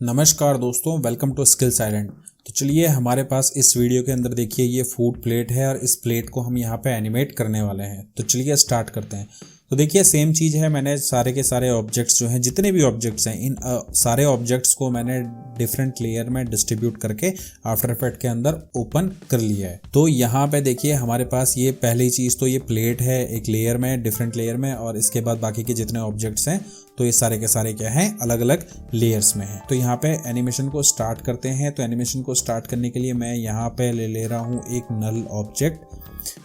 नमस्कार दोस्तों, welcome to skills island. तो चलिए हमारे पास इस वीडियो के अंदर देखिए ये फूड प्लेट है और इस प्लेट को हम यहाँ पे एनिमेट करने वाले हैं। तो चलिए स्टार्ट करते हैं। तो देखिए सेम चीज़ है, मैंने सारे के सारे ऑब्जेक्ट्स जो हैं, जितने भी ऑब्जेक्ट्स हैं, इन सारे ऑब्जेक्ट्स को मैंने डिफरेंट लेयर में डिस्ट्रीब्यूट करके आफ्टर इफेक्ट के अंदर ओपन कर लिया है। तो यहाँ पे देखिए हमारे पास ये पहली चीज़ तो ये प्लेट है एक लेयर में, डिफरेंट लेयर में, और इसके बाद बाकी के जितने ऑब्जेक्ट्स हैं तो ये सारे के सारे क्या हैं, अलग अलग लेयर्स में हैं। तो यहाँ पे एनिमेशन को स्टार्ट करते हैं। तो एनिमेशन को स्टार्ट करने के लिए मैं यहाँ पे ले रहा हूँ एक नल ऑब्जेक्ट,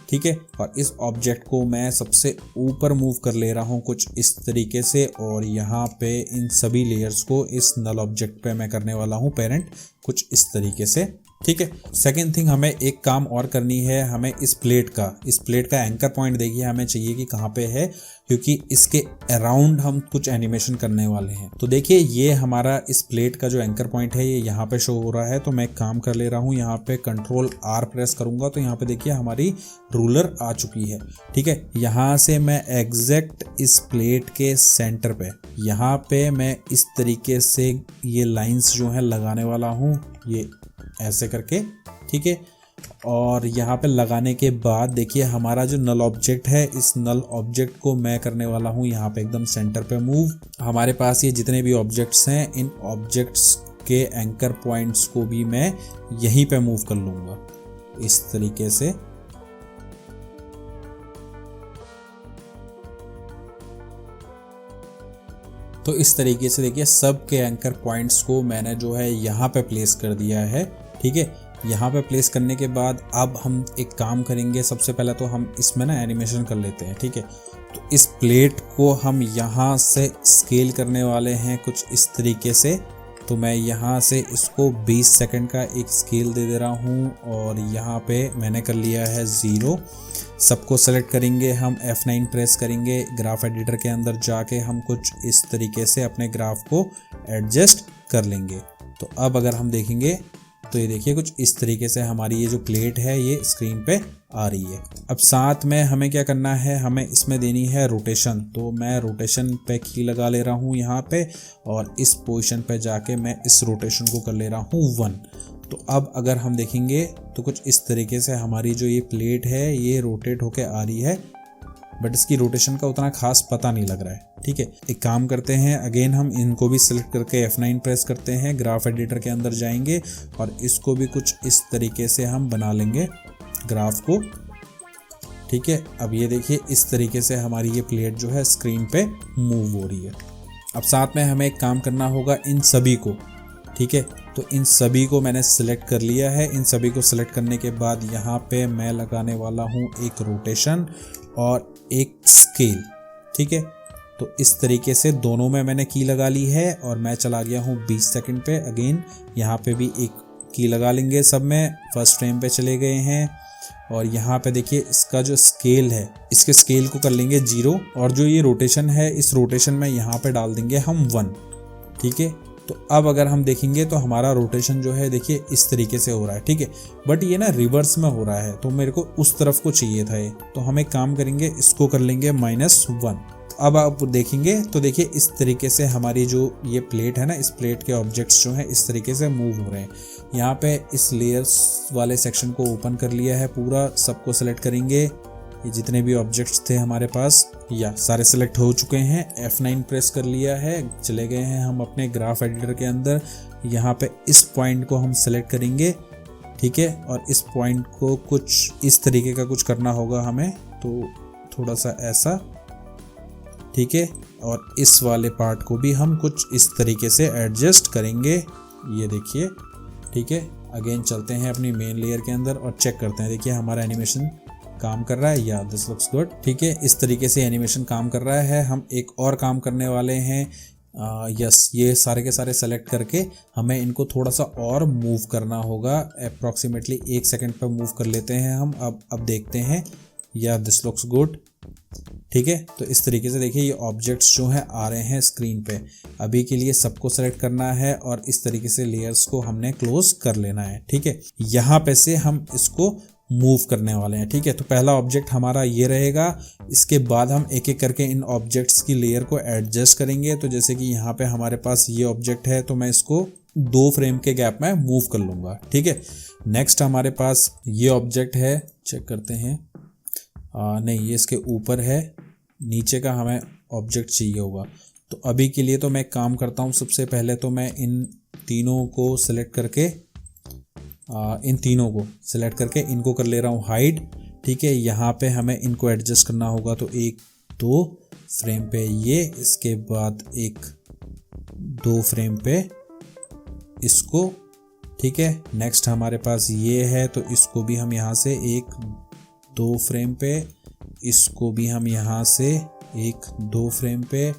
ठीक है, और इस ऑब्जेक्ट को मैं सबसे ऊपर मूव कर ले रहा हूँ कुछ इस तरीके से, और यहाँ पे इन सभी लेयर्स को इस नल ऑब्जेक्ट पे मैं करने वाला हूँ पेरेंट कुछ इस तरीके से, ठीक है। सेकेंड थिंग, हमें एक काम और करनी है, हमें इस प्लेट का एंकर पॉइंट देखिए हमें चाहिए कि कहाँ पे है, क्योंकि इसके अराउंड हम कुछ एनिमेशन करने वाले हैं। तो देखिए ये हमारा इस प्लेट का जो एंकर पॉइंट है ये यहाँ पे शो हो रहा है। तो मैं एक काम कर ले रहा हूँ, यहाँ पे Ctrl+R प्रेस करूंगा तो यहाँ पे देखिए हमारी रूलर आ चुकी है, ठीक है। यहाँ से मैं एग्जैक्ट इस प्लेट के सेंटर पे यहाँ पे मैं इस तरीके से ये लाइंस जो है लगाने वाला हूँ, ये ऐसे करके, ठीक है। और यहाँ पे लगाने के बाद देखिए हमारा जो नल ऑब्जेक्ट है, इस नल ऑब्जेक्ट को मैं करने वाला हूँ यहाँ पे एकदम सेंटर पे मूव। हमारे पास ये जितने भी ऑब्जेक्ट्स हैं, इन ऑब्जेक्ट्स के एंकर पॉइंट्स को भी मैं यहीं पे मूव कर लूँगा इस तरीके से। तो इस तरीके से देखिए सब के एंकर पॉइंट्स को मैंने जो है यहाँ पे प्लेस कर दिया है, ठीक है। यहाँ पे प्लेस करने के बाद अब हम एक काम करेंगे, सबसे पहले तो हम इसमें ना एनिमेशन कर लेते हैं, ठीक है। तो इस प्लेट को हम यहाँ से स्केल करने वाले हैं कुछ इस तरीके से। तो मैं यहाँ से इसको 20 सेकंड का एक स्केल दे रहा हूँ, और यहाँ पे मैंने कर लिया है 0। सबको सेलेक्ट करेंगे, हम F9 प्रेस करेंगे, ग्राफ एडिटर के अंदर जाके हम कुछ इस तरीके से अपने ग्राफ को एडजस्ट कर लेंगे। तो अब अगर हम देखेंगे तो ये देखिए कुछ इस तरीके से हमारी ये जो प्लेट है ये स्क्रीन पे आ रही है। अब साथ में हमें क्या करना है, हमें इसमें देनी है रोटेशन। तो मैं रोटेशन पे की लगा ले रहा हूँ यहाँ पे, और इस पोजीशन पे जाके मैं इस रोटेशन को कर ले रहा हूँ 1। तो अब अगर हम देखेंगे तो कुछ इस तरीके से हमारी जो ये प्लेट है ये रोटेट होके आ रही है, बट इसकी रोटेशन का उतना खास पता नहीं लग रहा है, ठीक है। एक काम करते हैं, अगेन हम इनको भी सिलेक्ट करके F9 प्रेस करते हैं, ग्राफ एडिटर के अंदर जाएंगे और इसको भी कुछ इस तरीके से हम बना लेंगे ग्राफ को, ठीक है। अब ये देखिए इस तरीके से हमारी ये प्लेट जो है स्क्रीन पे मूव हो रही है। अब साथ में हमें एक काम करना होगा इन सभी को, ठीक है। तो इन सभी को मैंने सिलेक्ट कर लिया है। इन सभी को सिलेक्ट करने के बाद यहाँ पे मैं लगाने वाला हूँ एक रोटेशन और एक स्केल, ठीक है। तो इस तरीके से दोनों में मैंने की लगा ली है, और मैं चला गया हूँ 20 सेकंड पे। अगेन यहाँ पे भी एक की लगा लेंगे, सब में फर्स्ट फ्रेम पे चले गए हैं, और यहाँ पे देखिए इसका जो स्केल है, इसके स्केल को कर लेंगे 0, और जो ये रोटेशन है इस रोटेशन में यहाँ पे डाल देंगे हम 1, ठीक है। तो अब अगर हम देखेंगे तो हमारा रोटेशन जो है देखिए इस तरीके से हो रहा है, ठीक है, बट ये ना रिवर्स में हो रहा है, तो मेरे को उस तरफ को चाहिए था ये। तो हम एक काम करेंगे, इसको कर लेंगे -1। अब आप देखेंगे तो देखिए इस तरीके से हमारी जो ये प्लेट है ना, इस प्लेट के ऑब्जेक्ट्स जो हैं इस तरीके से मूव हो रहे हैं। यहाँ पे इस लेयर्स वाले सेक्शन को ओपन कर लिया है पूरा, सबको सेलेक्ट करेंगे, ये जितने भी ऑब्जेक्ट्स थे हमारे पास या सारे सेलेक्ट हो चुके हैं। F9 प्रेस कर लिया है, चले गए हैं हम अपने ग्राफ एडिटर के अंदर। यहाँ पे इस पॉइंट को हम सेलेक्ट करेंगे, ठीक है, और इस पॉइंट को कुछ इस तरीके का कुछ करना होगा हमें, तो थोड़ा सा ऐसा, ठीक है, और इस वाले पार्ट को भी हम कुछ इस तरीके से एडजस्ट करेंगे, ये देखिए, ठीक है। अगेन चलते हैं अपनी मेन लेयर के अंदर और चेक करते हैं, देखिए हमारा एनिमेशन काम कर रहा है, या दिस लुक्स गुड, ठीक है। इस तरीके से एनिमेशन काम कर रहा है। हम एक और काम करने वाले हैं, यस, ये सारे के सारे सेलेक्ट करके हमें इनको थोड़ा सा और मूव करना होगा, अप्रॉक्सीमेटली 1 सेकंड पर मूव कर लेते हैं हम। अब देखते हैं, या दिस लुक्स गुड, ठीक है। तो इस तरीके से देखिए ये ऑब्जेक्ट्स जो हैं आ रहे हैं स्क्रीन पे। अभी के लिए सबको सेलेक्ट करना है और इस तरीके से लेयर्स को हमने क्लोज कर लेना है, ठीक है। यहाँ पे से हम इसको मूव करने वाले हैं, ठीक है। तो पहला ऑब्जेक्ट हमारा ये रहेगा, इसके बाद हम एक एक करके इन ऑब्जेक्ट्स की लेयर को एडजस्ट करेंगे। तो जैसे कि यहाँ पे हमारे पास ये ऑब्जेक्ट है, तो मैं इसको 2 फ्रेम के गैप में मूव कर लूँगा। ठीक है, नेक्स्ट हमारे पास ये ऑब्जेक्ट है, चेक करते हैं। नहीं, ये इसके ऊपर है, नीचे का हमें ऑब्जेक्ट चाहिए होगा। तो अभी के लिए तो मैं एक काम करता हूँ, सबसे पहले तो मैं इन तीनों को सिलेक्ट करके इनको कर ले रहा हूँ हाइड। ठीक है, यहाँ पे हमें इनको एडजस्ट करना होगा। तो 1 2 फ्रेम पे ये, इसके बाद 1 2 फ्रेम पे इसको। ठीक है, नेक्स्ट हमारे पास ये है, तो इसको भी हम यहाँ से 1 2 फ्रेम पे, इसको भी हम यहाँ से 1 2 फ्रेम पे।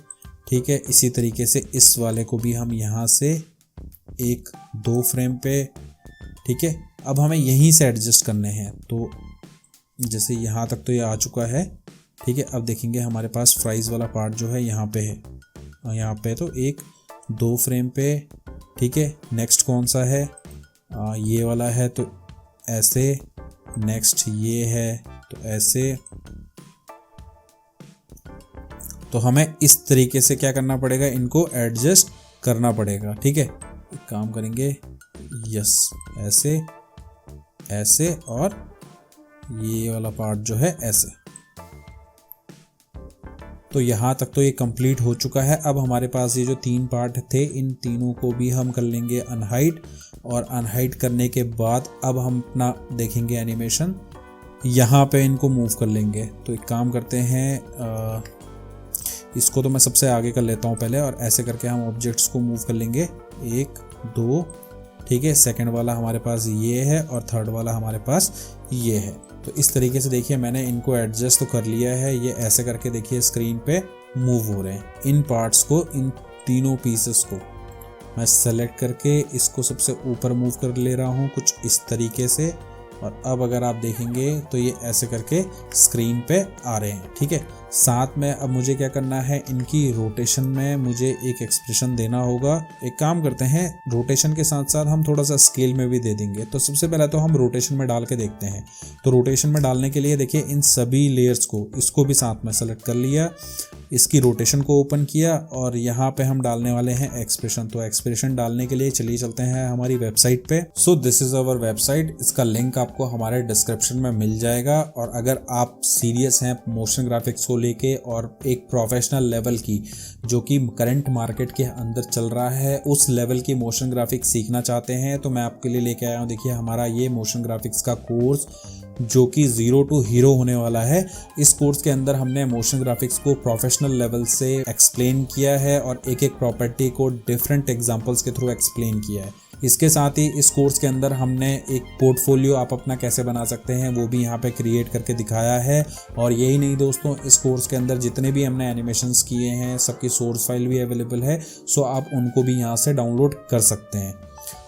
ठीक है, इसी तरीके से इस वाले को भी हम यहाँ से 1 2 फ्रेम पे। ठीक है, अब हमें यहीं से एडजस्ट करने हैं। तो जैसे यहाँ तक तो ये आ चुका है। ठीक है, अब देखेंगे हमारे पास फ्राइज़ वाला पार्ट जो है यहाँ पे है, यहाँ पे तो 1 2 फ्रेम पे। ठीक है, नेक्स्ट कौन सा है, ये वाला है, तो ऐसे। नेक्स्ट ये है, तो ऐसे। तो हमें इस तरीके से क्या करना पड़ेगा, इनको एडजस्ट करना पड़ेगा। ठीक है, एक काम करेंगे, यस, ऐसे ऐसे, और ये वाला पार्ट जो है ऐसे। तो यहाँ तक तो ये कंप्लीट हो चुका है। अब हमारे पास ये जो 3 पार्ट थे, इन तीनों को भी हम कर लेंगे अनहाइड। और अनहाइड करने के बाद अब हम अपना देखेंगे एनिमेशन, यहाँ पे इनको मूव कर लेंगे। तो एक काम करते हैं, इसको तो मैं सबसे आगे कर लेता हूँ पहले, और ऐसे करके हम ऑब्जेक्ट्स को मूव कर लेंगे 1 2। ठीक है, सेकंड वाला हमारे पास ये है, और थर्ड वाला हमारे पास ये है। तो इस तरीके से देखिए मैंने इनको एडजस्ट तो कर लिया है। ये ऐसे करके देखिए स्क्रीन पे मूव हो रहे हैं। इन पार्ट्स को, इन तीनों पीसेस को मैं सेलेक्ट करके इसको सबसे ऊपर मूव कर ले रहा हूँ कुछ इस तरीके से। और अब अगर आप देखेंगे तो ये ऐसे करके स्क्रीन पे आ रहे हैं। ठीक है, साथ में अब मुझे क्या करना है, इनकी रोटेशन में मुझे एक एक्सप्रेशन देना होगा। एक काम करते हैं, रोटेशन के साथ साथ हम थोड़ा सा स्केल में भी दे देंगे। तो सबसे पहले तो हम रोटेशन में डाल के देखते हैं। तो रोटेशन में डालने के लिए देखिए इन सभी लेयर्स को, इसको भी साथ में सेलेक्ट कर लिया, इसकी रोटेशन को ओपन किया, और यहाँ पे हम डालने वाले हैं एक्सप्रेशन। तो एक्सप्रेशन डालने के लिए चलिए चलते हैं हमारी वेबसाइट पे। So this is our website, इसका लिंक आपको हमारे डिस्क्रिप्शन में मिल जाएगा। और अगर आप सीरियस हैं मोशन ग्राफिक्स को लेके और एक प्रोफेशनल लेवल की, जो कि करंट मार्केट के अंदर चल रहा है, उस लेवल की मोशन ग्राफिक्स सीखना चाहते हैं, तो मैं आपके लिए लेके आया हूँ। देखिए हमारा ये मोशन ग्राफिक्स का कोर्स जो कि 0 to हीरो होने वाला है। इस कोर्स के अंदर हमने मोशन ग्राफिक्स को प्रोफेशनल लेवल से एक्सप्लेन किया है, और एक एक प्रॉपर्टी को डिफरेंट एग्जांपल्स के थ्रू एक्सप्लेन किया है। इसके साथ ही इस कोर्स के अंदर हमने एक पोर्टफोलियो आप अपना कैसे बना सकते हैं वो भी यहाँ पे क्रिएट करके दिखाया है। और यही नहीं दोस्तों, इस कोर्स के अंदर जितने भी हमने एनिमेशंस किए हैं सबकी सोर्स फाइल भी अवेलेबल है। सो आप उनको भी यहाँ से डाउनलोड कर सकते हैं।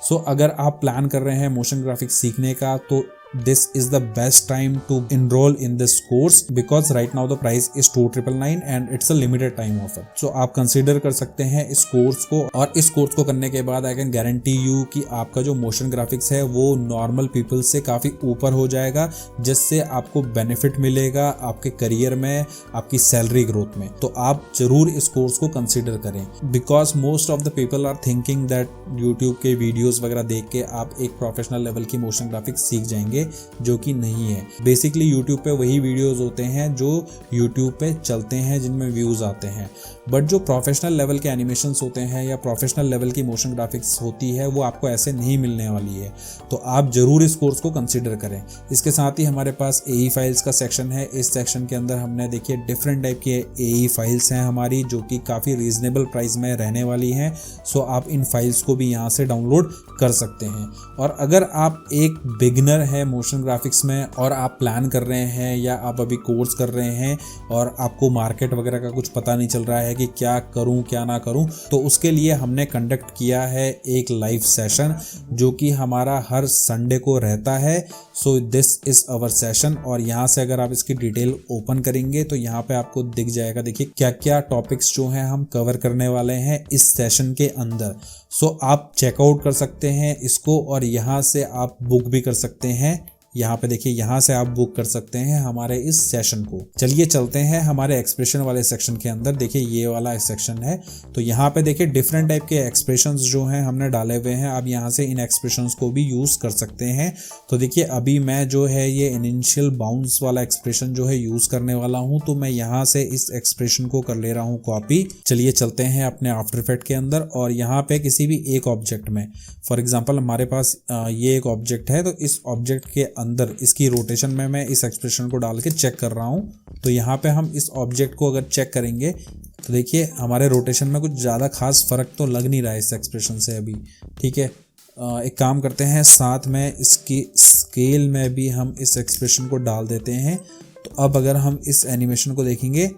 सो अगर आप प्लान कर रहे हैं मोशन ग्राफिक्स सीखने का, तो this is the best time to enroll in this course because right now the price is 2,999 and it's a limited time offer. So आप consider कर सकते हैं इस कोर्स को, और इस कोर्स को करने के बाद I can guarantee you कि आपका जो मोशन ग्राफिक्स है वो नॉर्मल पीपल से काफ़ी ऊपर हो जाएगा, जिससे आपको बेनिफिट मिलेगा आपके करियर में, आपकी सैलरी ग्रोथ में। तो आप जरूर इस कोर्स को कंसिडर करें, because most of the people are thinking that YouTube के वीडियोज़ वगैरह देख के आप एक प्रोफेशनल लेवल की मोशन ग्राफिक्स सीख जाएंगे, जो कि नहीं है। बेसिकली YouTube पे वही वीडियोस होते हैं जो YouTube पे चलते हैं, जिनमें व्यूज आते हैं, बट जो प्रोफेशनल लेवल के एनिमेशंस होते हैं या प्रोफेशनल लेवल की मोशन ग्राफिक्स होती है वो आपको ऐसे नहीं मिलने वाली है। तो आप जरूर इस कोर्स को कंसिडर करें। इसके साथ ही हमारे पास AE फाइल्स का सेक्शन है। इस सेक्शन के अंदर हमने देखिए डिफरेंट टाइप की AE फाइल्स हैं हमारी, जो कि काफ़ी रीजनेबल प्राइस में रहने वाली हैं। सो आप इन फाइल्स को भी यहाँ से डाउनलोड कर सकते हैं। और अगर आप एक बिगिनर है मोशन ग्राफिक्स में और आप प्लान कर रहे हैं या आप अभी कोर्स कर रहे हैं और आपको मार्केट वगैरह का कुछ पता नहीं चल रहा है कि क्या करूं क्या ना करूं, तो उसके लिए हमने कंडक्ट किया है एक लाइव सेशन, जो कि हमारा हर संडे को रहता है। So this is our session. और यहाँ से अगर आप इसकी डिटेल ओपन करेंगे तो यहाँ पे आपको दिख जाएगा, देखिए क्या क्या टॉपिक्स जो हैं हम कवर करने वाले हैं इस सेशन के अंदर। सो आप चेकआउट कर सकते हैं इसको, और यहाँ से आप बुक भी कर सकते हैं यहाँ पे देखिए, यहाँ से आप बुक कर सकते हैं हमारे इस सेशन को। चलिए चलते हैं हमारे एक्सप्रेशन वाले सेक्शन के अंदर। देखिए ये वाला सेक्शन है, तो यहाँ पे देखिए डिफरेंट टाइप के एक्सप्रेशंस जो हैं हमने डाले हुए हैं। आप यहाँ से इन एक्सप्रेशंस को भी यूज कर सकते हैं। तो देखिए अभी मैं जो है ये इनिशियल बाउंस वाला एक्सप्रेशन जो है यूज करने वाला हूँ, तो मैं यहाँ से इस एक्सप्रेशन को कर ले रहा हूँ कॉपी। चलिए चलते हैं अपने आफ्टर इफेक्ट के अंदर और यहाँ पे किसी भी एक ऑब्जेक्ट में, फॉर एग्जांपल हमारे पास ये एक ऑब्जेक्ट है, तो इस ऑब्जेक्ट के अंदर इसकी रोटेशन में मैं इस एक्सप्रेशन को डाल के चेक कर रहा हूँ। तो यहाँ पे हम इस ऑब्जेक्ट को अगर चेक करेंगे तो देखिए हमारे रोटेशन में कुछ ज़्यादा खास फर्क तो लग नहीं रहा है इस एक्सप्रेशन से अभी। ठीक है, एक काम करते हैं, साथ में इसकी स्केल में भी हम इस एक्सप्रेशन को डाल देते हैं। तो अब अगर हम इस एनिमेशन को देखेंगे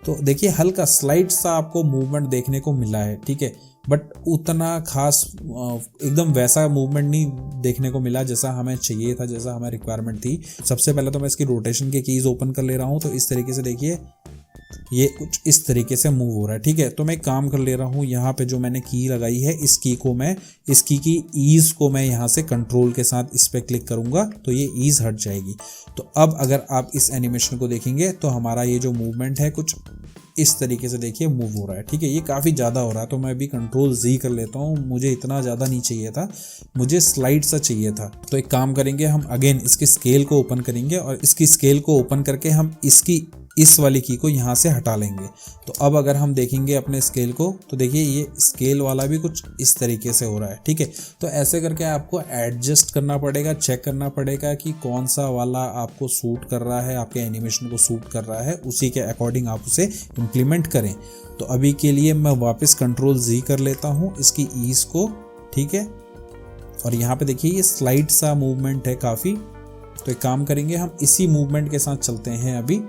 तो देखिए हल्का स्लाइड सा आपको मूवमेंट देखने को मिला है। ठीक है, बट उतना खास एकदम वैसा मूवमेंट नहीं देखने को मिला जैसा हमें चाहिए था, जैसा हमें रिक्वायरमेंट थी। सबसे पहले तो मैं इसकी रोटेशन के कीज ओपन कर ले रहा हूँ। तो इस तरीके से देखिए ये कुछ इस तरीके से मूव हो रहा है। ठीक है, तो मैं एक काम कर ले रहा हूँ, यहाँ पे जो मैंने की लगाई है इस की को मैं, इस की ईज को मैं यहाँ से कंट्रोल के साथ इस पे क्लिक करूँगा तो ये ईज हट जाएगी। तो अब अगर आप इस एनिमेशन को देखेंगे तो हमारा ये जो मूवमेंट है कुछ इस तरीके से देखिए मूव हो रहा है। ठीक है, ये काफ़ी ज़्यादा हो रहा है, तो मैं अभी कंट्रोल Z कर लेता हूँ। मुझे इतना ज़्यादा नहीं चाहिए था, मुझे स्लाइड सा चाहिए था। तो एक काम करेंगे, हम अगेन इसकी स्केल को ओपन करेंगे और इसकी स्केल को ओपन करके हम इसकी इस वाली की को यहाँ से हटा लेंगे। तो अब अगर हम देखेंगे अपने स्केल को तो देखिए ये स्केल वाला भी कुछ इस तरीके से हो रहा है। ठीक है, तो ऐसे करके आपको एडजस्ट करना पड़ेगा, चेक करना पड़ेगा कि कौन सा वाला आपको सूट कर रहा है, आपके एनिमेशन को सूट कर रहा है, उसी के अकॉर्डिंग आप उसे इम्प्लीमेंट करें। तो अभी के लिए मैं वापस कंट्रोल Z कर लेता हूँ इसकी ईज को। ठीक है, और यहाँ पे देखिए ये स्लाइड सा मूवमेंट है काफ़ी। तो एक काम करेंगे, हम इसी मूवमेंट के साथ चलते हैं अभी।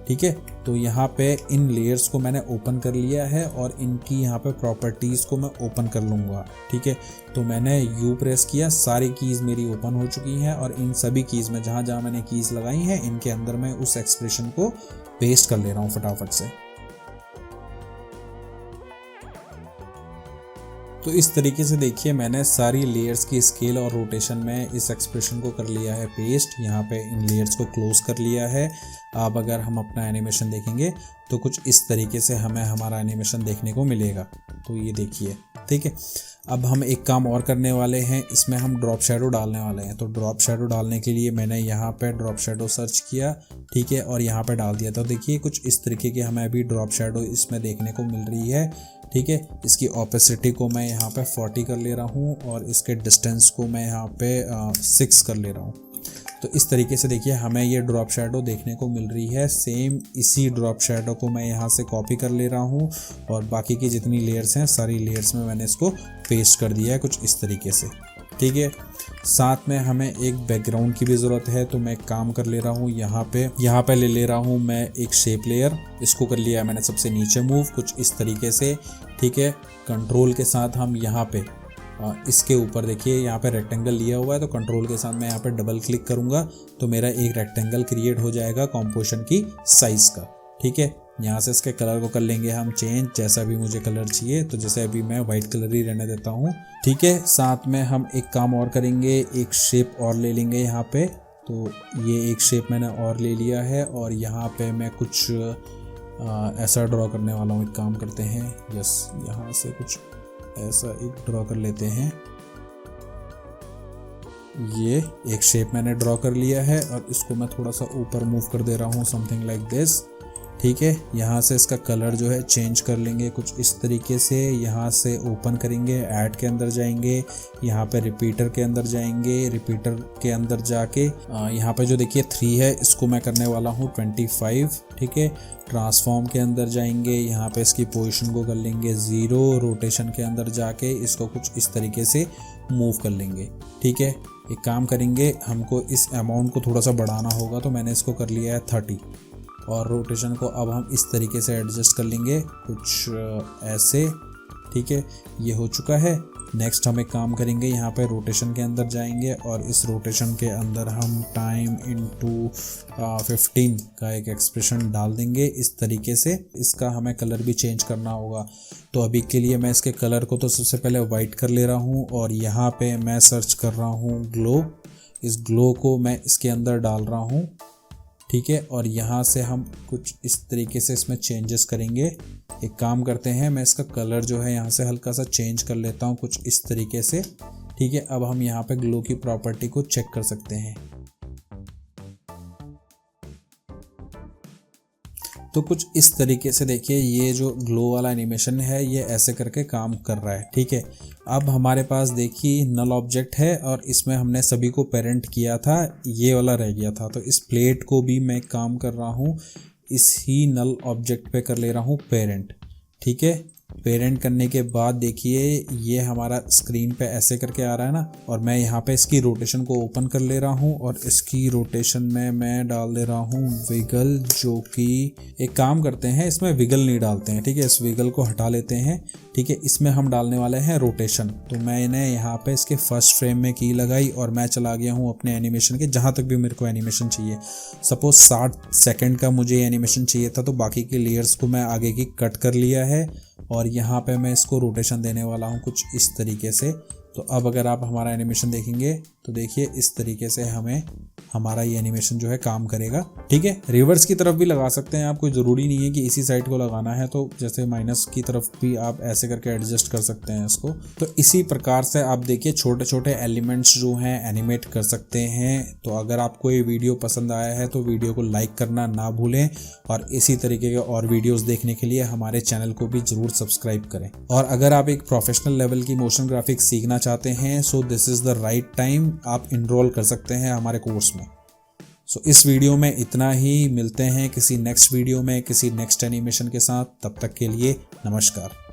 ठीक है, तो यहाँ पे इन लेयर्स को मैंने ओपन कर लिया है और इनकी यहाँ पे प्रॉपर्टीज़ को मैं ओपन कर लूँगा। ठीक है, तो मैंने U प्रेस किया, सारी कीज़ मेरी ओपन हो चुकी हैं और इन सभी कीज़ में जहाँ जहाँ मैंने कीज़ लगाई हैं इनके अंदर मैं उस एक्सप्रेशन को पेस्ट कर ले रहा हूँ फटाफट से। तो इस तरीके से देखिए मैंने सारी लेयर्स की स्केल और रोटेशन में इस एक्सप्रेशन को कर लिया है पेस्ट। यहाँ पे इन लेयर्स को क्लोज कर लिया है। अब अगर हम अपना एनिमेशन देखेंगे तो कुछ इस तरीके से हमें हमारा एनिमेशन देखने को मिलेगा। तो ये देखिए, ठीक है। अब हम एक काम और करने वाले हैं, इसमें हम ड्रॉप शैडो डालने वाले हैं। तो ड्रॉप शैडो डालने के लिए मैंने यहाँ पे ड्रॉप शैडो सर्च किया, ठीक है, और यहाँ पे डाल दिया। तो देखिए कुछ इस तरीके की हमें अभी ड्रॉप शैडो इसमें देखने को मिल रही है। ठीक है, इसकी ऑपेसिटी को मैं यहाँ पे 40 कर ले रहा हूँ और इसके डिस्टेंस को मैं यहाँ पे 6 कर ले रहा हूँ। तो इस तरीके से देखिए हमें ये ड्रॉप शैडो देखने को मिल रही है। सेम इसी ड्रॉप शैडो को मैं यहाँ से कॉपी कर ले रहा हूँ और बाकी की जितनी लेयर्स हैं सारी लेयर्स में मैंने इसको पेस्ट कर दिया है कुछ इस तरीके से। ठीक है, साथ में हमें एक बैकग्राउंड की भी ज़रूरत है। तो मैं एक काम कर ले रहा हूँ, यहाँ पे ले रहा हूँ मैं एक शेप लेयर। इसको कर लिया मैंने सबसे नीचे मूव कुछ इस तरीके से। ठीक है, कंट्रोल के साथ हम यहाँ पे इसके ऊपर देखिए यहाँ पे रेक्टेंगल लिया हुआ है, तो कंट्रोल के साथ मैं यहाँ पे डबल क्लिक करूँगा तो मेरा एक रेक्टेंगल क्रिएट हो जाएगा कॉम्पोजिशन की साइज़ का। ठीक है, यहाँ से इसके कलर को कर लेंगे हम चेंज, जैसा भी मुझे कलर चाहिए। तो जैसे अभी मैं वाइट कलर ही रहने देता हूँ। ठीक है, साथ में हम एक काम और करेंगे, एक शेप और ले लेंगे यहाँ पे। तो ये एक शेप मैंने और ले लिया है और यहाँ पे मैं कुछ ऐसा ड्रॉ करने वाला हूँ। एक काम करते हैं, यस, यहाँ से कुछ ऐसा एक ड्रॉ कर लेते हैं। ये एक शेप मैंने ड्रॉ कर लिया है और इसको मैं थोड़ा सा ऊपर मूव कर दे रहा हूँ, समथिंग लाइक दिस। ठीक है, यहाँ से इसका कलर जो है चेंज कर लेंगे कुछ इस तरीके से। यहाँ से ओपन करेंगे, ऐड के अंदर जाएंगे, यहाँ पे रिपीटर के अंदर जाएंगे, रिपीटर के अंदर जाके यहाँ पे जो देखिए 3 है इसको मैं करने वाला हूँ 25। ठीक है, ट्रांसफॉर्म के अंदर जाएंगे, यहाँ पे इसकी पोजीशन को कर लेंगे 0, रोटेशन के अंदर जाके इसको कुछ इस तरीके से मूव कर लेंगे। ठीक है, एक काम करेंगे, हमको इस अमाउंट को थोड़ा सा बढ़ाना होगा तो मैंने इसको कर लिया है 30 और रोटेशन को अब हम इस तरीके से एडजस्ट कर लेंगे कुछ ऐसे। ठीक है, ये हो चुका है। नेक्स्ट हम एक काम करेंगे, यहाँ पे रोटेशन के अंदर जाएंगे और इस रोटेशन के अंदर हम टाइम इनटू 15 का एक एक्सप्रेशन डाल देंगे इस तरीके से। इसका हमें कलर भी चेंज करना होगा। तो अभी के लिए मैं इसके कलर को तो सबसे पहले वाइट कर ले रहा हूँ और यहाँ पे मैं सर्च कर रहा हूँ ग्लो। इस ग्लो को मैं इसके अंदर डाल रहा हूँ, ठीक है। और यहाँ से हम कुछ इस तरीके से इसमें चेंजेस करेंगे। एक काम करते हैं, मैं इसका कलर जो है यहाँ से हल्का सा चेंज कर लेता हूँ कुछ इस तरीके से, ठीक है। अब हम यहाँ पे ग्लो की प्रॉपर्टी को चेक कर सकते हैं। तो कुछ इस तरीके से देखिए, ये जो ग्लो वाला एनिमेशन है ये ऐसे करके काम कर रहा है, ठीक है। अब हमारे पास देखिए नल ऑब्जेक्ट है और इसमें हमने सभी को पेरेंट किया था, ये वाला रह गया था। तो इस प्लेट को भी मैं काम कर रहा हूँ, इसी नल ऑब्जेक्ट पे कर ले रहा हूँ पेरेंट, ठीक है। पेरेंट करने के बाद देखिए ये हमारा स्क्रीन पे ऐसे करके आ रहा है ना, और मैं यहाँ पे इसकी रोटेशन को ओपन कर ले रहा हूँ और इसकी रोटेशन में मैं डाल दे रहा हूँ विगल, जो कि एक काम करते हैं इसमें विगल नहीं डालते हैं, ठीक है। इस विगल को हटा लेते हैं, ठीक है। इसमें हम डालने वाले हैं रोटेशन। तो मैंने यहाँ पे इसके फर्स्ट फ्रेम में की लगाई और मैं चला गया हूँ अपने एनिमेशन के, जहाँ तक भी मेरे को एनिमेशन चाहिए। सपोज 60 सेकेंड का मुझे एनिमेशन चाहिए था, तो बाकी के लेयर्स को मैं आगे की कट कर लिया है और यहाँ पे मैं इसको रोटेशन देने वाला हूँ कुछ इस तरीके से। तो अब अगर आप हमारा एनिमेशन देखेंगे तो देखिए इस तरीके से हमें हमारा ये एनिमेशन जो है काम करेगा, ठीक है। रिवर्स की तरफ भी लगा सकते हैं आप, कोई ज़रूरी नहीं है कि इसी साइड को लगाना है। तो जैसे माइनस की तरफ भी आप ऐसे करके एडजस्ट कर सकते हैं इसको। तो इसी प्रकार से आप देखिए छोटे छोटे एलिमेंट्स जो हैं एनिमेट कर सकते हैं। तो अगर आपको ये वीडियो पसंद आया है तो वीडियो को लाइक करना ना भूलें, और इसी तरीके के और वीडियोज़ देखने के लिए हमारे चैनल को भी ज़रूर सब्सक्राइब करें। और अगर आप एक प्रोफेशनल लेवल की मोशन ग्राफिक्स सीखना चाहते हैं, so this is the right time, आप इनरोल कर सकते हैं हमारे कोर्स में। सो इस वीडियो में इतना ही, मिलते हैं किसी नेक्स्ट वीडियो में किसी नेक्स्ट एनिमेशन के साथ। तब तक के लिए नमस्कार।